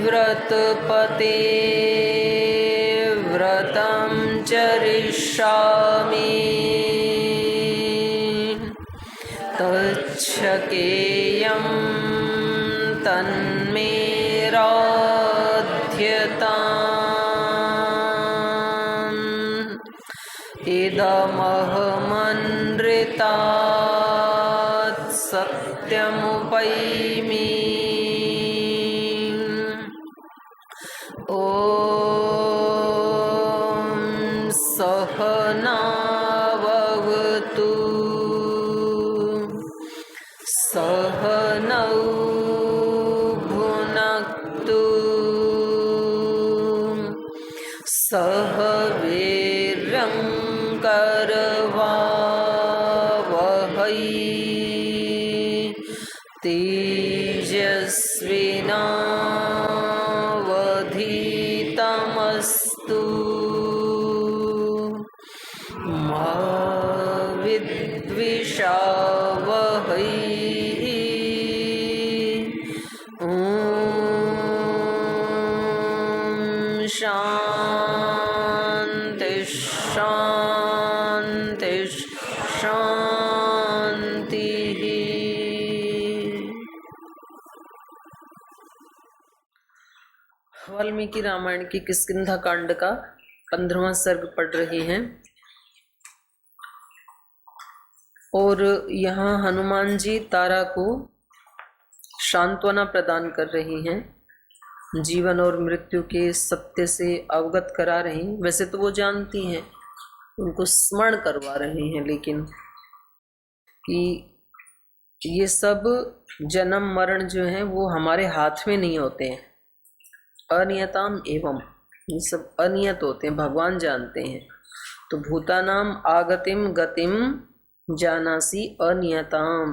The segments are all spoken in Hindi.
व्रतपते व्रतं चरिष्यामि तच्छकेयं तन्मे राध्यताम् इदमहमनृतात् सत्यमुपैमि सहनावतु सहनौ भुनक्तु सह वीर्यं करवावहै तेजस्विनावधीतमस्तु मा विद्विषावहै शान्ति शान्ति शान्तिः। वाल्मीकि रामायण की किष्किंधा कांड का 15वां सर्ग पढ़ रहे हैं और यहाँ हनुमान जी तारा को सांत्वना प्रदान कर रहे हैं, जीवन और मृत्यु के सत्य से अवगत करा रहे हैं। वैसे तो वो जानती हैं, उनको स्मरण करवा रहे हैं, लेकिन कि ये सब जन्म मरण जो है वो हमारे हाथ में नहीं होते हैं। अनियताम एवं, ये सब अनियत होते हैं, भगवान जानते हैं। तो भूतानाम आगतिम गतिम जानासी अनियताम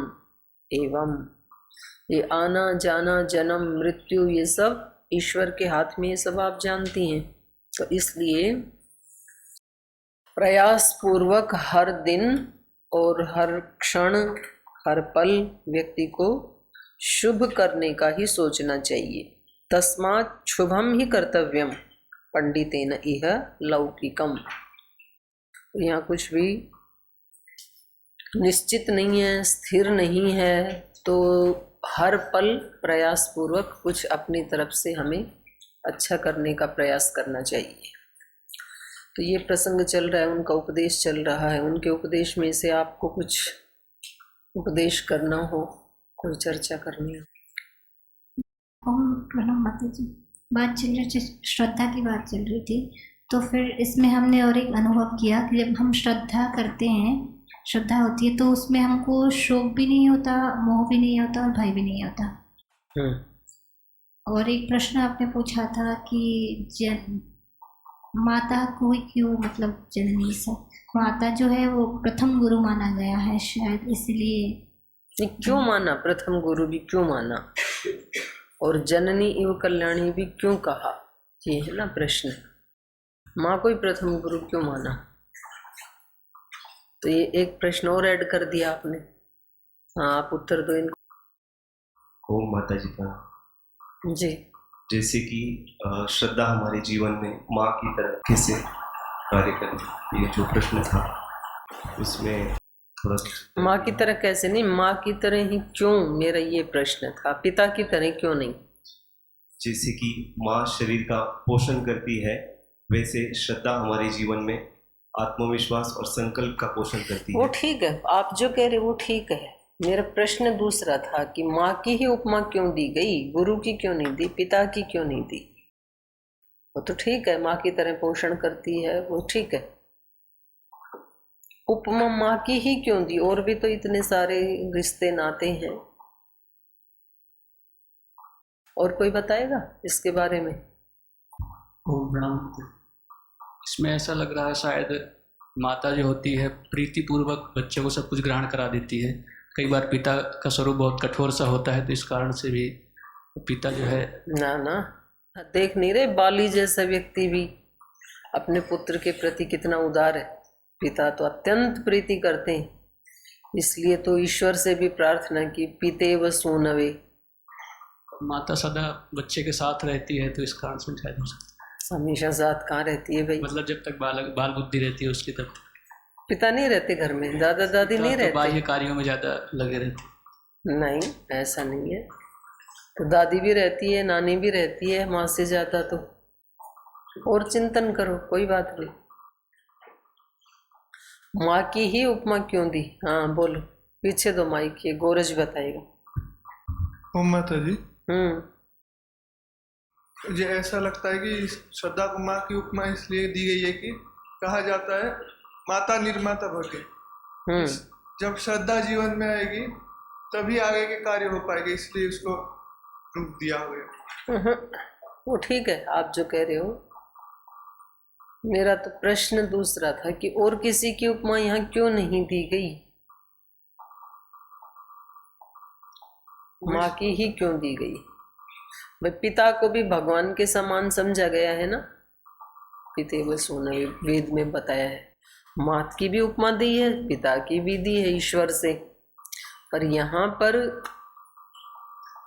एवं, ये आना जाना जन्म मृत्यु ये सब ईश्वर के हाथ में, ये सब आप जानती हैं। तो इसलिए प्रयास पूर्वक हर दिन और हर क्षण हर पल व्यक्ति को शुभ करने का ही सोचना चाहिए। तस्मात् शुभम ही कर्तव्यम पंडितेन इह लौकिकम। यहाँ कुछ भी निश्चित नहीं है, स्थिर नहीं है, तो हर पल प्रयास पूर्वक कुछ अपनी तरफ से हमें अच्छा करने का प्रयास करना चाहिए। तो ये प्रसंग चल रहा है, उनका उपदेश चल रहा है। उनके उपदेश में से आपको कुछ उपदेश करना हो, कोई चर्चा करनी हो। प्रणाम माता जी। बात चल रही थी, श्रद्धा की बात चल रही थी, तो फिर इसमें हमने और एक अनुभव किया कि जब हम श्रद्धा करते हैं, श्रद्धा होती है, तो उसमें हमको शोक भी नहीं होता, मोह भी नहीं होता और भय भी नहीं होता। और एक प्रश्न आपने पूछा था कि माता को क्यों, मतलब जननी से माता जो है वो प्रथम गुरु माना गया है, शायद इसलिए। क्यों माना? प्रथम गुरु भी क्यों माना और जननी एवं कल्याणी भी क्यों कहा? ये है ना प्रश्न। माँ को ही प्रथम गुरु क्यों माना? तो ये एक प्रश्न और ऐड कर दिया आपने। हाँ, आप उत्तर दो इनको। ओम माता जी का जी। जैसे कि श्रद्धा हमारे जीवन में माँ की तरह कैसे कार्य करे, ये जो प्रश्न था उसमें थोड़ा। माँ की तरह कैसे नहीं, माँ की तरह ही क्यों, मेरा ये प्रश्न था। पिता की तरह क्यों नहीं? जैसे कि माँ शरीर का पोषण करती है, वैसे श्रद्धा हमारे जीवन में आत्मविश्वास और संकल्प का पोषण करती है। वो ठीक है, आप जो कह रहे वो ठीक है। मेरा प्रश्न दूसरा था कि माँ की ही उपमा क्यों दी गई, गुरु की क्यों नहीं दी, पिता की क्यों नहीं दी? वो तो ठीक है, माँ की तरह पोषण करती है, वो ठीक है। उपमा माँ की ही क्यों दी? और भी तो इतने सारे रिश्ते नाते हैं, और कोई बताएगा इसके बारे में? ओम प्रणाम। इसमें ऐसा लग रहा है शायद माता जो होती है प्रीतिपूर्वक बच्चे को सब कुछ ग्रहण करा देती है। कई बार पिता का स्वरूप बहुत कठोर सा होता है, तो इस कारण से भी पिता जो है। ना ना, देख नहीं रहे बाली जैसा व्यक्ति भी अपने पुत्र के प्रति कितना उदार है। पिता तो अत्यंत प्रीति करते हैं, इसलिए तो ईश्वर से भी प्रार्थना की पीते व सूनवे। माता सदा बच्चे के साथ रहती है, तो इस कारण से शायद हो सकता है। हमेशा साथ कहाँ रहती है भाई? मतलब जब तक बाल बुद्धि रहती है उसकी, तब पिता नहीं रहते घर में, दादा दादी नहीं रहते, बाह्य कार्यों में ज्यादा लगे रहते। नहीं, ऐसा नहीं है। तो दादी भी रहती है, नानी भी रहती है माँ से ज्यादा। तो और चिंतन करो, कोई बात नहीं। माँ की ही उपमा क्यों दी? हाँ बोलो, पीछे दो माइक, ये गोरज बताएगा। ओम माता जी, हम्म, मुझे ऐसा लगता है कि श्रद्धा को माँ की उपमा इसलिए दी गई है कि कहा जाता है माता निर्माता भगे। जब श्रद्धा जीवन में आएगी तभी आगे के कार्य हो पाएंगे, इसलिए उसको रूप दिया हुआ है। वो ठीक है आप जो कह रहे हो। मेरा तो प्रश्न दूसरा था कि और किसी की उपमा यहाँ क्यों नहीं दी गई? माँ की ही क्यों दी गई? भाई पिता को भी भगवान के समान समझा गया है ना, पिते व सूनवे वेद में बताया है। मात की भी उपमा दी है, पिता की भी दी है ईश्वर से। पर यहाँ पर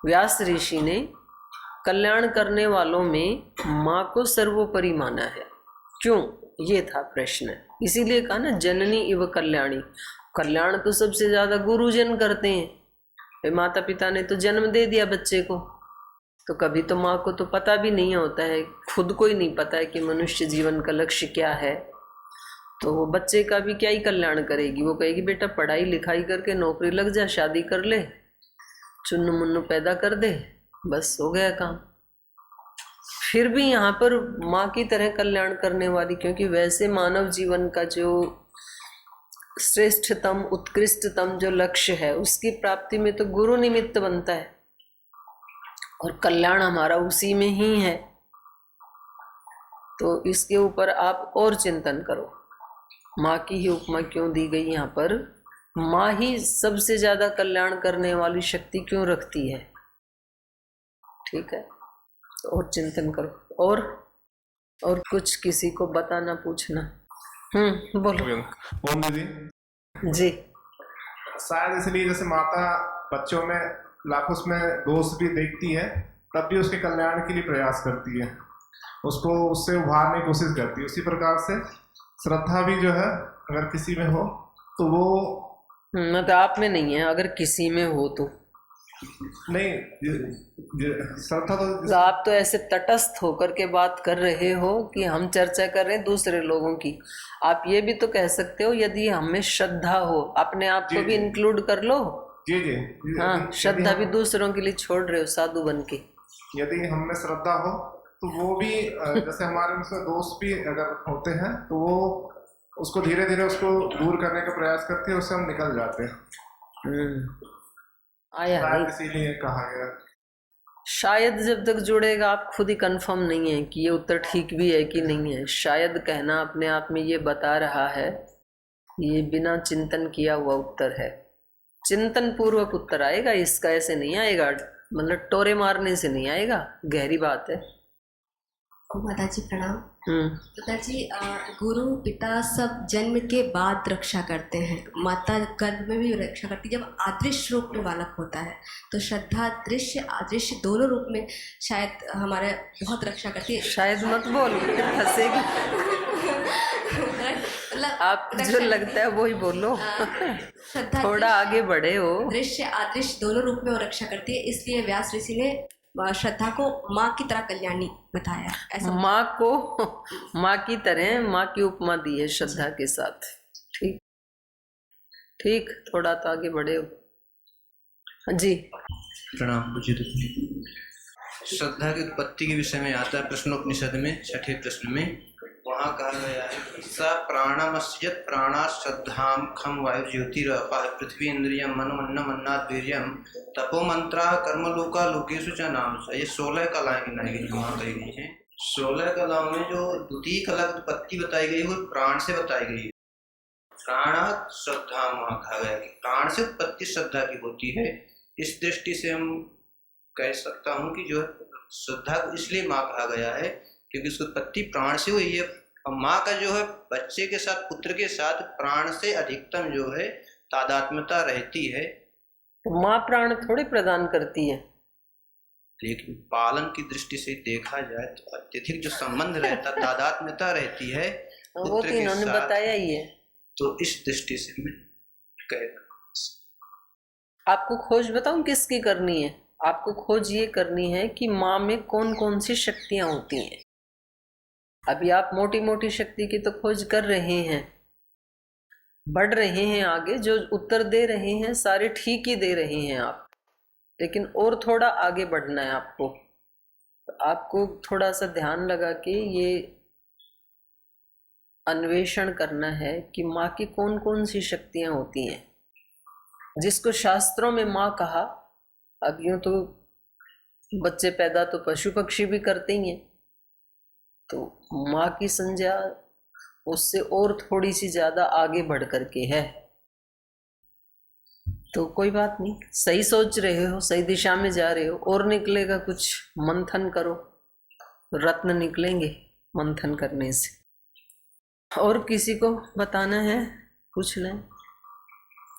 व्यास ऋषि ने कल्याण करने वालों में माँ को सर्वोपरि माना है। क्यों? ये था प्रश्न। इसीलिए कहा ना जननी इव कल्याणी। कल्याण तो सबसे ज्यादा गुरुजन करते हैं। माता पिता ने तो जन्म दे दिया बच्चे को, तो कभी तो माँ को तो पता भी नहीं होता है, खुद को ही नहीं पता है कि मनुष्य जीवन का लक्ष्य क्या है। तो वो बच्चे का भी क्या ही कल्याण करेगी? वो कहेगी बेटा पढ़ाई लिखाई करके नौकरी लग जा, शादी कर ले, चुन्नू मुन्नू पैदा कर दे, बस हो गया काम। फिर भी यहाँ पर माँ की तरह कल्याण करने वाली, क्योंकि वैसे मानव जीवन का जो श्रेष्ठतम उत्कृष्टतम जो लक्ष्य है उसकी प्राप्ति में तो गुरु निमित्त बनता है, और कल्याण हमारा उसी में ही है। तो इसके ऊपर आप और चिंतन करो, माँ की ही उपमा क्यों दी गई यहाँ पर? माँ ही सबसे ज्यादा कल्याण करने वाली शक्ति क्यों रखती है? ठीक है, तो और चिंतन करो। और कुछ किसी को बताना पूछना? बोलो। ओम दीदी जी। शायद इसलिए जैसे माता बच्चों में लाखों में दोष भी देखती है, तब भी उसके कल्याण के लिए प्रयास करती है, उसको उससे उभारने की कोशिश करती है। उसी प्रकार से श्रद्धा भी जो है अगर किसी में हो तो वो मतलब आप में नहीं है, अगर किसी में हो तो नहीं, श्रद्धा तो आप तो ऐसे तटस्थ होकर के बात कर रहे हो कि हम चर्चा कर रहे हैं दूसरे लोगों की। आप ये भी तो कह सकते हो यदि हमें श्रद्धा हो, अपने आप को भी इंक्लूड कर लो। जी जी हाँ, श्रद्धा भी दूसरों के लिए छोड़ रहे हो साधु बन के। यदि हमें श्रद्धा हो तो वो भी जैसे हमारे में दोस्त भी अगर होते हैं तो वो उसको धीरे धीरे उसको दूर करने का प्रयास करते हैं, उससे हम निकल जाते हैं। आया नहीं, इसीलिए कहा गया। शायद जब तक जुड़ेगा आप खुद ही कंफर्म नहीं है कि ये उत्तर ठीक भी है कि नहीं है। शायद कहना अपने आप में ये बता रहा है ये बिना चिंतन किया हुआ उत्तर है। चिंतन पूर्वक उत्तर आएगा इसका, ऐसे नहीं आएगा, मतलब टोरे मारने से नहीं आएगा। गहरी बात है। माता जी प्रणाम। माता जी, गुरु पिता सब जन्म के बाद रक्षा करते हैं, माता गर्भ में भी रक्षा करती है। जब अदृश्य रूप में बालक होता है तो श्रद्धा दृश्य अदृश्य दोनों रूप में शायद हमारे बहुत रक्षा करती है। शायद मत बोल, फंसेगी। आप जो लगता है वो ही बोलो। श्रद्धा थोड़ा आगे बढ़े हो। दृश्य अदृश्य दोनों रूप में वो रक्षा करती है, इसलिए व्यास ऋषि ने श्रद्धा को माँ की तरह कल्याणी बताया। ऐसा माँ को माँ की तरह माँ की उपमा दी है श्रद्धा के साथ। ठीक ठीक, थोड़ा तो आगे बढ़े हो। जी प्रणाम पूज्य। श्रद्धा की उत्पत्ति के विषय में आता है प्रश्नोपनिषद में 6ठे प्रश्न में, वहाँ कहा गया है स प्राणमस्यत प्राणा श्रद्धाम खम वायु ज्योतिरपा पृथ्वी इंद्रियम मनो अन्नम अन्नाद वीर्यम तपो मंत्रा कर्मलोका लोकेशु च नाम स। ये 16 कलाएं गिनाई गई वहाँ कही गई हैं। 16 कलाओं में जो द्वितीय कला की उत्पत्ति बताई गई वो प्राण से बताई गई है। प्राण श्रद्धा वहाँ कहा गया कि प्राण से उत्पत्ति श्रद्धा की होती है। इस दृष्टि से हम कह सकता हूँ कि जो श्रद्धा को इसलिए माँ कहा गया है क्योंकि उसकी उत्पत्ति प्राण से हुई है। और माँ का जो है बच्चे के साथ पुत्र के साथ प्राण से अधिकतम जो है तादात्म्यता रहती है। तो माँ प्राण थोड़ी प्रदान करती है, लेकिन पालन की दृष्टि से देखा जाए तो अत्यधिक जो संबंध रहता तादात्म्यता रहती है वो पुत्र तो के इन्होंने साथ। बताया ही है। तो इस दृष्टि से मैं कह आपको खोज बताऊं किसकी करनी है? आपको खोज ये करनी है कि माँ में कौन कौन सी शक्तियां होती हैं। अभी आप मोटी मोटी शक्ति की तो खोज कर रहे हैं, बढ़ रहे हैं आगे, जो उत्तर दे रहे हैं सारे ठीक ही दे रहे हैं आप, लेकिन और थोड़ा आगे बढ़ना है आपको। तो आपको थोड़ा सा ध्यान लगा के ये अन्वेषण करना है कि माँ की कौन कौन सी शक्तियां होती हैं, जिसको शास्त्रों में माँ कहा। अब यूं तो बच्चे पैदा तो पशु पक्षी भी करते ही हैं, तो माँ की संज्ञा उससे और थोड़ी सी ज्यादा आगे बढ़ करके है। तो कोई बात नहीं, सही सोच रहे हो, सही दिशा में जा रहे हो। और निकलेगा कुछ, मंथन करो, रत्न निकलेंगे मंथन करने से। और किसी को बताना है पूछ लें।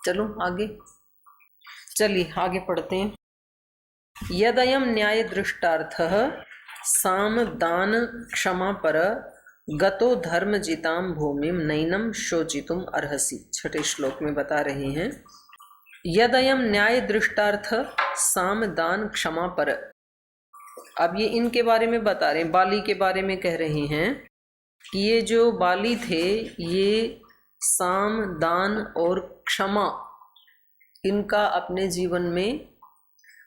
चलो आगे, चलिए आगे पढ़ते हैं। यदयम न्याय दृष्टार्थः साम दान क्षमा पर गतो धर्म जिताम भूमिम नैनम शोचितुम अर्हसि। 6ठे श्लोक में बता रहे हैं यदयम न्याय दृष्टार्थ साम दान क्षमा पर। अब ये इनके बारे में बता रहे हैं, बाली के बारे में कह रहे हैं कि ये जो बाली थे ये साम दान और क्षमा इनका अपने जीवन में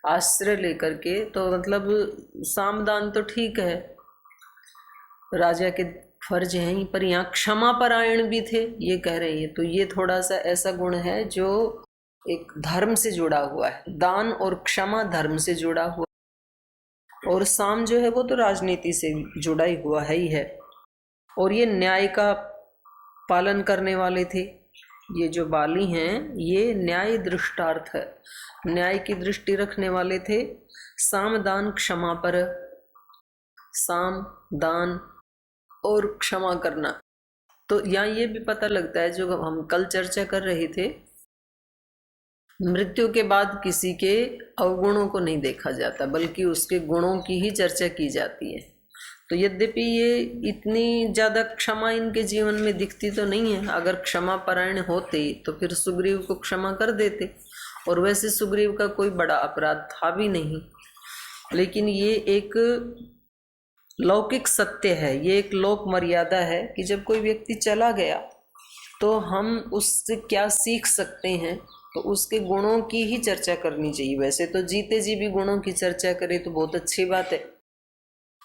आश्रय लेकर के, तो मतलब साम दान तो ठीक है, राजा के फर्ज हैं ही, पर यहाँ क्षमा परायण भी थे ये कह रहे हैं। तो ये थोड़ा सा ऐसा गुण है जो एक धर्म से जुड़ा हुआ है। दान और क्षमा धर्म से जुड़ा हुआ, और साम जो है वो तो राजनीति से जुड़ा ही हुआ है ही है। और ये न्याय का पालन करने वाले थे। ये जो बाली हैं ये न्याय दृष्टार्थ है, न्याय की दृष्टि रखने वाले थे। साम दान क्षमा पर, साम दान और क्षमा करना। तो यहाँ ये भी पता लगता है, जो हम कल चर्चा कर रहे थे, मृत्यु के बाद किसी के अवगुणों को नहीं देखा जाता बल्कि उसके गुणों की ही चर्चा की जाती है। तो यद्यपि ये इतनी ज़्यादा क्षमा इनके जीवन में दिखती तो नहीं है। अगर क्षमा परायण होते तो फिर सुग्रीव को क्षमा कर देते, और वैसे सुग्रीव का कोई बड़ा अपराध था भी नहीं। लेकिन ये एक लौकिक सत्य है, ये एक लोक मर्यादा है कि जब कोई व्यक्ति चला गया तो हम उससे क्या सीख सकते हैं, तो उसके गुणों की ही चर्चा करनी चाहिए। वैसे तो जीते जी भी गुणों की चर्चा करें तो बहुत अच्छी बात है,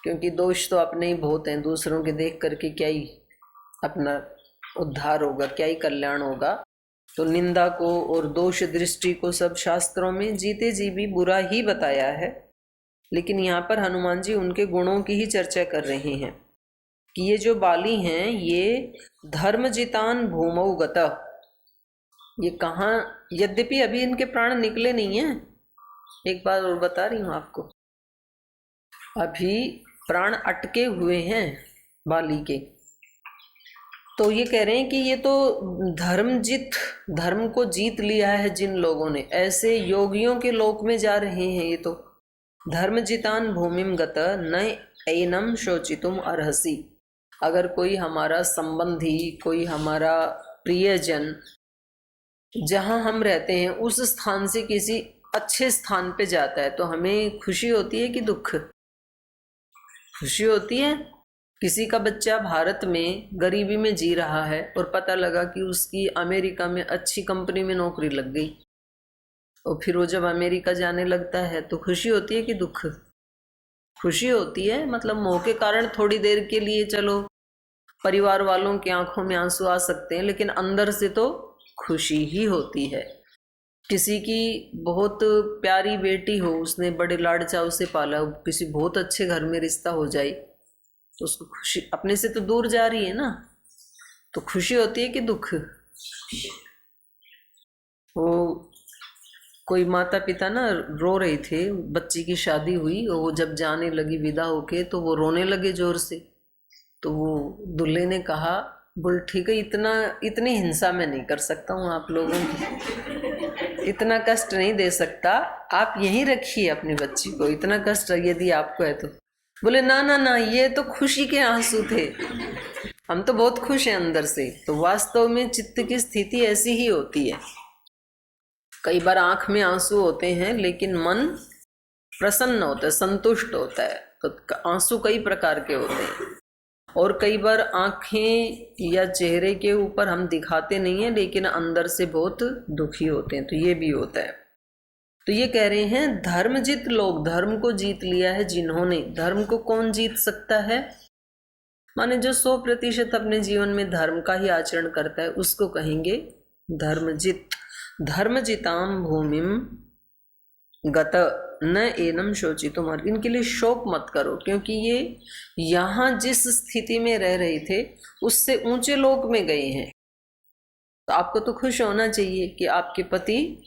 क्योंकि दोष तो अपने ही बहुत हैं, दूसरों के देख करके क्या ही अपना उद्धार होगा, क्या ही कल्याण होगा। तो निंदा को और दोष दृष्टि को सब शास्त्रों में जीते जी भी बुरा ही बताया है। लेकिन यहाँ पर हनुमान जी उनके गुणों की ही चर्चा कर रहे हैं कि ये जो बाली हैं ये धर्मजितान भूमौ गता। ये कहाँ, यद्यपि अभी इनके प्राण निकले नहीं हैं, एक बार और बता रही हूँ आपको, अभी प्राण अटके हुए हैं बाली के। तो ये कह रहे हैं कि ये तो धर्म को जीत लिया है जिन लोगों ने, ऐसे योगियों के लोक में जा रहे हैं ये तो। धर्मजितान भूमिम गत न एनम शोचितुम अर्हसि। अगर कोई हमारा संबंधी, कोई हमारा प्रियजन जहाँ हम रहते हैं उस स्थान से किसी अच्छे स्थान पे जाता है तो हमें खुशी होती है कि दुख? खुशी होती है। किसी का बच्चा भारत में गरीबी में जी रहा है और पता लगा कि उसकी अमेरिका में अच्छी कंपनी में नौकरी लग गई, और फिर वो जब अमेरिका जाने लगता है तो खुशी होती है कि दुख? खुशी होती है। मतलब मोह के कारण थोड़ी देर के लिए चलो परिवार वालों की आंखों में आंसू आ सकते हैं, लेकिन अंदर से तो खुशी ही होती है। किसी की बहुत प्यारी बेटी हो, उसने बड़े लाड चाव से पाला, किसी बहुत अच्छे घर में रिश्ता हो जाए तो उसको खुशी, अपने से तो दूर जा रही है ना, तो खुशी होती है कि दुख। वो कोई माता पिता ना रो रहे थे, बच्ची की शादी हुई और वो जब जाने लगी विदा होके तो वो रोने लगे जोर से। तो वो दूल्हे ने कहा, बोल ठीक है, इतनी हिंसा मैं नहीं कर सकता हूँ आप लोगों की, इतना कष्ट नहीं दे सकता, आप यहीं रखिए अपनी बच्ची को, इतना कष्ट यदि आपको है तो। बोले ना ना ना, ये तो खुशी के आंसू थे, हम तो बहुत खुश हैं अंदर से। तो वास्तव में चित्त की स्थिति ऐसी ही होती है। कई बार आंख में आंसू होते हैं लेकिन मन प्रसन्न होता है, संतुष्ट होता है। तो आंसू कई प्रकार के होते हैं, और कई बार आंखें या चेहरे के ऊपर हम दिखाते नहीं हैं लेकिन अंदर से बहुत दुखी होते हैं, तो ये भी होता है। तो ये कह रहे हैं धर्मजित लोग, धर्म को जीत लिया है जिन्होंने। धर्म को कौन जीत सकता है? माने जो 100% अपने जीवन में धर्म का ही आचरण करता है उसको कहेंगे धर्मजित। धर्मजिताम भूमिम गत न एनम शोचितुम। इनके लिए शोक मत करो, क्योंकि ये यहाँ जिस स्थिति में रह रहे थे उससे ऊंचे लोक में गए हैं। तो आपको तो खुश होना चाहिए कि आपके पति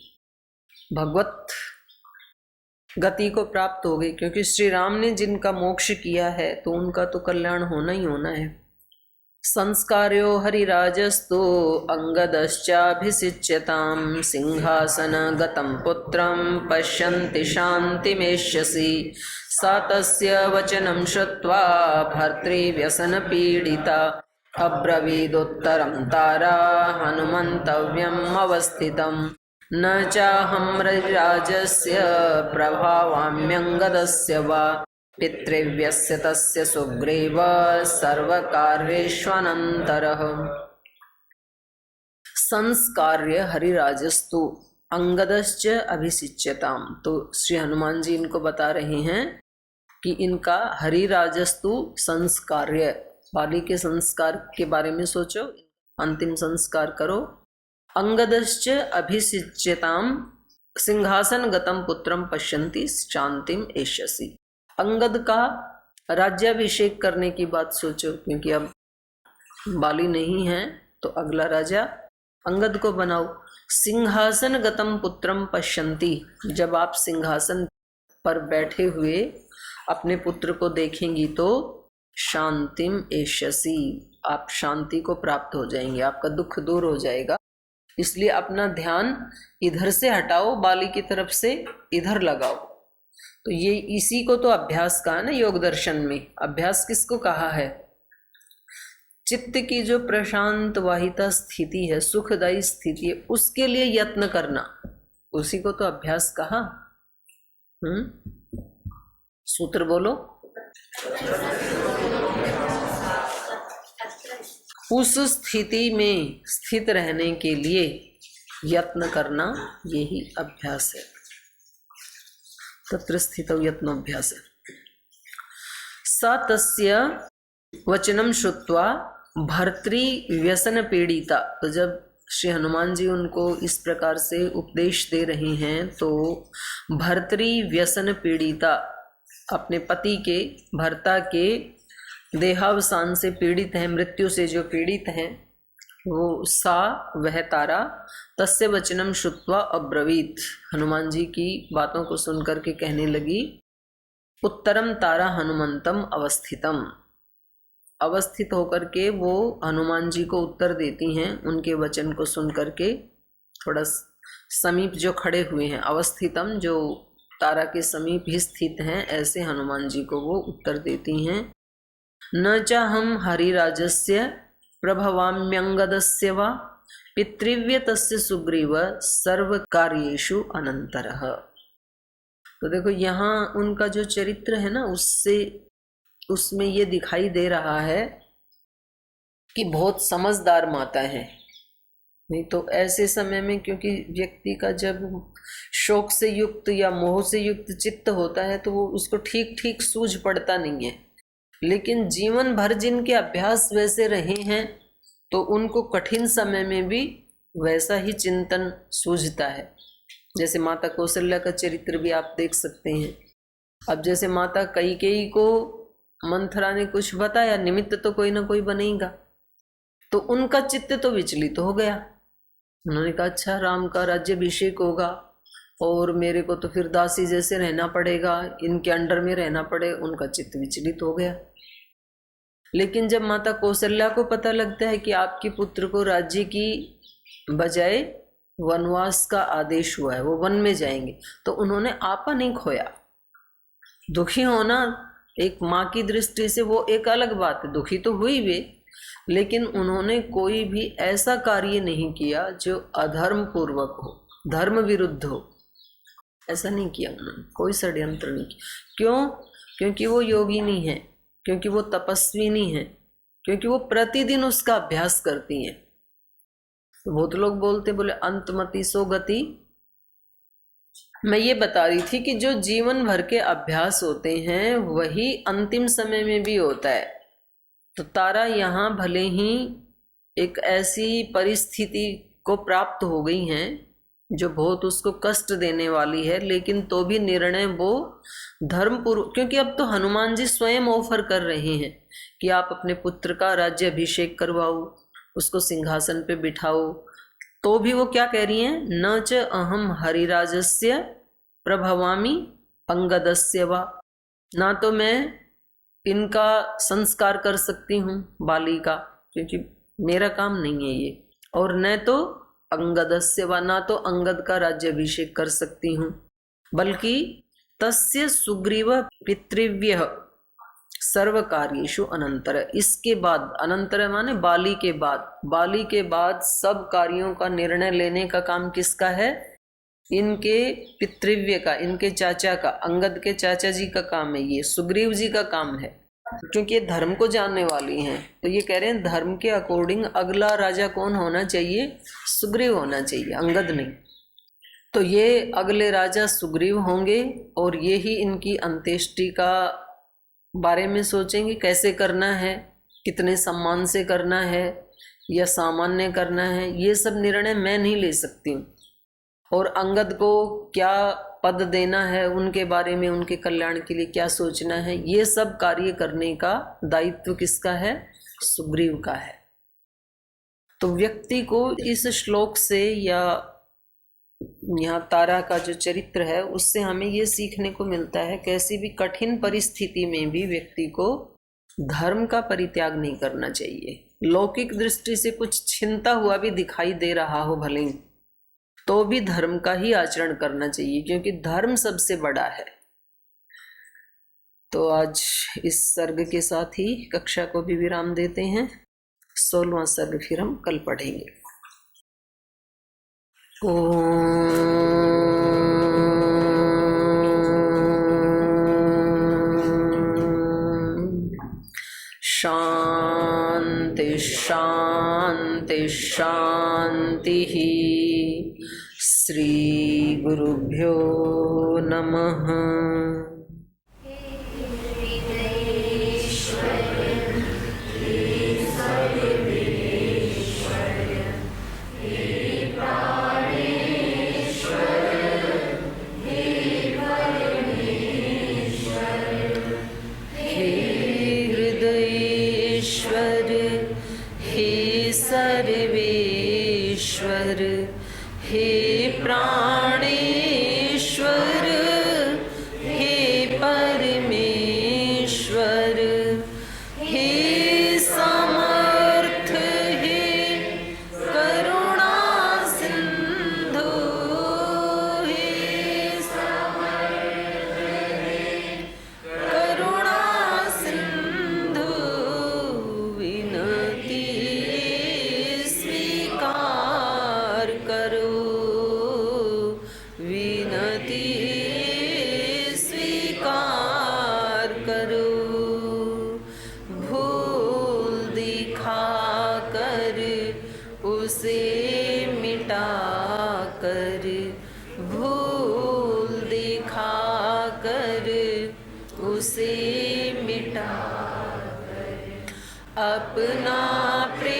भगवत गति को प्राप्त हो गए, क्योंकि श्री राम ने जिनका मोक्ष किया है तो उनका तो कल्याण होना ही होना है। संस्कार्यो हरिराजस्तु अंगदश्चाभिषिच्यतां सिंहासन गतं पुत्रं पश्यन्ति शान्तिमेष्यसि। सा तस्य वचनं श्रुत्वा भर्तृव्यसनपीडिता अब्रवीदुत्तरं तारा हनुमन्तव्यम् अवस्थितं। न चाहं रविराजस्य प्रभावाम्यङ्गदस्य वा पितृव्यस्य तस्य सुग्रीव सर्वकार्येष्वनन्तरः। संस्कार्य हरिराजस्तु अंगदश्च अभिषिच्यताम। तो श्री हनुमान जी इनको बता रहे हैं कि इनका हरिराजस्तु संस्कार्य, बाली के संस्कार के बारे में सोचो, अंतिम संस्कार करो। अंगदश्च अभिषिच्यताम सिंहासन गतम पुत्रम पश्यन्ति शांतिम एष्यसि। अंगद का राज्याभिषेक करने की बात सोचो, क्योंकि अब बाली नहीं है तो अगला राजा अंगद को बनाओ। सिंहासन गतम पुत्रम पश्यन्ति। जब आप सिंहासन पर बैठे हुए अपने पुत्र को देखेंगी तो शांतिम एष्यसि, आप शांति को प्राप्त हो जाएंगे, आपका दुख दूर हो जाएगा। इसलिए अपना ध्यान इधर से हटाओ, बाली की तरफ से इधर लगाओ। तो ये इसी को तो अभ्यास कहा ना योग दर्शन में। अभ्यास किसको कहा है? चित्त की जो प्रशांत वाहिता स्थिति है, सुखदायी स्थिति है, उसके लिए यत्न करना, उसी को तो अभ्यास कहा। सूत्र बोलो। उस स्थिति में स्थित रहने के लिए यत्न करना, यही अभ्यास है। तत्र स्थितौ यत्नोऽभ्यास। सा तस्य वचनम श्रुत्वा भर्तृ व्यसन पीड़िता। तो जब श्री हनुमान जी उनको इस प्रकार से उपदेश दे रहे हैं तो भर्तृ व्यसन पीड़िता, अपने पति के, भर्ता के देहावसान से पीड़ित हैं, मृत्यु से जो पीड़ित हैं, वो सा वह तारा तस्य वचनम श्रुत्वा अब्रवीत। हनुमान जी की बातों को सुनकर के कहने लगी, उत्तरम तारा हनुमंतम अवस्थितम। अवस्थित होकर के वो हनुमान जी को उत्तर देती हैं, उनके वचन को सुन करके थोड़ा समीप जो खड़े हुए हैं, अवस्थितम जो तारा के समीप ही स्थित हैं, ऐसे हनुमान जी को वो उत्तर देती हैं। न चाहम हरिराजस्य प्रभवाम्यंगदस्य वा पितृव्य तस्य सुग्रीव सर्व कार्येषु अनंतरः। तो देखो यहाँ उनका जो चरित्र है ना, उसमें ये दिखाई दे रहा है कि बहुत समझदार माता है। नहीं तो ऐसे समय में, क्योंकि व्यक्ति का जब शोक से युक्त या मोह से युक्त चित्त होता है तो वो उसको ठीक ठीक सूझ पड़ता नहीं है। लेकिन जीवन भर जिनके अभ्यास वैसे रहे हैं तो उनको कठिन समय में भी वैसा ही चिंतन सूझता है। जैसे माता कौशल्या का चरित्र भी आप देख सकते हैं। अब जैसे माता कैकेयी को मंथरा ने कुछ बताया, निमित्त तो कोई ना कोई बनेगा, तो उनका चित्त तो विचलित हो गया। उन्होंने कहा अच्छा, राम का राज्याभिषेक होगा और मेरे को तो फिर दासी जैसे रहना पड़ेगा, इनके अंडर में रहना पड़े। उनका चित्त विचलित हो गया। लेकिन जब माता कौशल्या को पता लगता है कि आपके पुत्र को राज्य की बजाय वनवास का आदेश हुआ है, वो वन में जाएंगे, तो उन्होंने आपा नहीं खोया। दुखी होना एक माँ की दृष्टि से वो एक अलग बात है, दुखी तो हुई वे, लेकिन उन्होंने कोई भी ऐसा कार्य नहीं किया जो अधर्म पूर्वक हो, धर्म विरुद्ध हो। ऐसा नहीं किया उन्होंने, कोई षड्यंत्र नहीं किया। क्यों? क्योंकि वो योगिनी है, क्योंकि वो तपस्विनी है, क्योंकि वो प्रतिदिन उसका अभ्यास करती हैं। तो बहुत लोग बोलते, बोले अंतमति सो गति। मैं ये बता रही थी कि जो जीवन भर के अभ्यास होते हैं वही अंतिम समय में भी होता है। तो तारा यहाँ भले ही एक ऐसी परिस्थिति को प्राप्त हो गई हैं जो बहुत उसको कष्ट देने वाली है, लेकिन तो भी निर्णय वो धर्मपूर्व, क्योंकि अब तो हनुमान जी स्वयं ऑफर कर रहे हैं कि आप अपने पुत्र का राज्य अभिषेक करवाओ, उसको सिंहासन पे बिठाओ। तो भी वो क्या कह रही हैं, न च अहम हरिराजस्य प्रभवामि अंगदस्य वा, ना तो मैं इनका संस्कार कर सकती हूँ बाली का, क्योंकि मेरा काम नहीं है ये, और न तो अंगदस्य वा, ना तो अंगद का राज्याभिषेक कर सकती हूँ, बल्कि तस्य सुग्रीव पितृव्य सर्व कार्येषु अनंतर, इसके बाद, अनंतर माने बाली के बाद, बाली के बाद सब कार्यों का निर्णय लेने का काम किसका है, इनके पितृव्य का, इनके चाचा का, अंगद के चाचा जी का काम है, ये सुग्रीव जी का काम है, क्योंकि ये धर्म को जानने वाली हैं। तो ये कह रहे हैं धर्म के अकॉर्डिंग अगला राजा कौन होना चाहिए, सुग्रीव होना चाहिए, अंगद नहीं। तो ये अगले राजा सुग्रीव होंगे और ये ही इनकी अंत्येष्टि का बारे में सोचेंगे, कैसे करना है, कितने सम्मान से करना है या सामान्य करना है, ये सब निर्णय मैं नहीं ले सकती हूँ। और अंगद को क्या पद देना है, उनके बारे में, उनके कल्याण के लिए क्या सोचना है, ये सब कार्य करने का दायित्व किसका है, सुग्रीव का है। तो व्यक्ति को इस श्लोक से या यहाँ तारा का जो चरित्र है उससे हमें ये सीखने को मिलता है, कैसी भी कठिन परिस्थिति में भी व्यक्ति को धर्म का परित्याग नहीं करना चाहिए। लौकिक दृष्टि से कुछ छिनता हुआ भी दिखाई दे रहा हो भले ही, तो भी धर्म का ही आचरण करना चाहिए, क्योंकि धर्म सबसे बड़ा है। तो आज इस सर्ग के साथ ही कक्षा को भी विराम देते हैं। 16वां सर्ग फिर हम कल पढ़ेंगे। शांति शांति शांति। श्री गुरुभ्यो नमः। सर्वेश्वर हे प्राणेश्वर हे परमेश्वर हे समर्थ हे करुणा सिंधु हे समर्थ हे करुणा सिंधु विनती करो विनती स्वीकार करो। भूल दिखा कर उसे मिटा कर, भूल दिखा कर उसे मिटा अपना प्रेम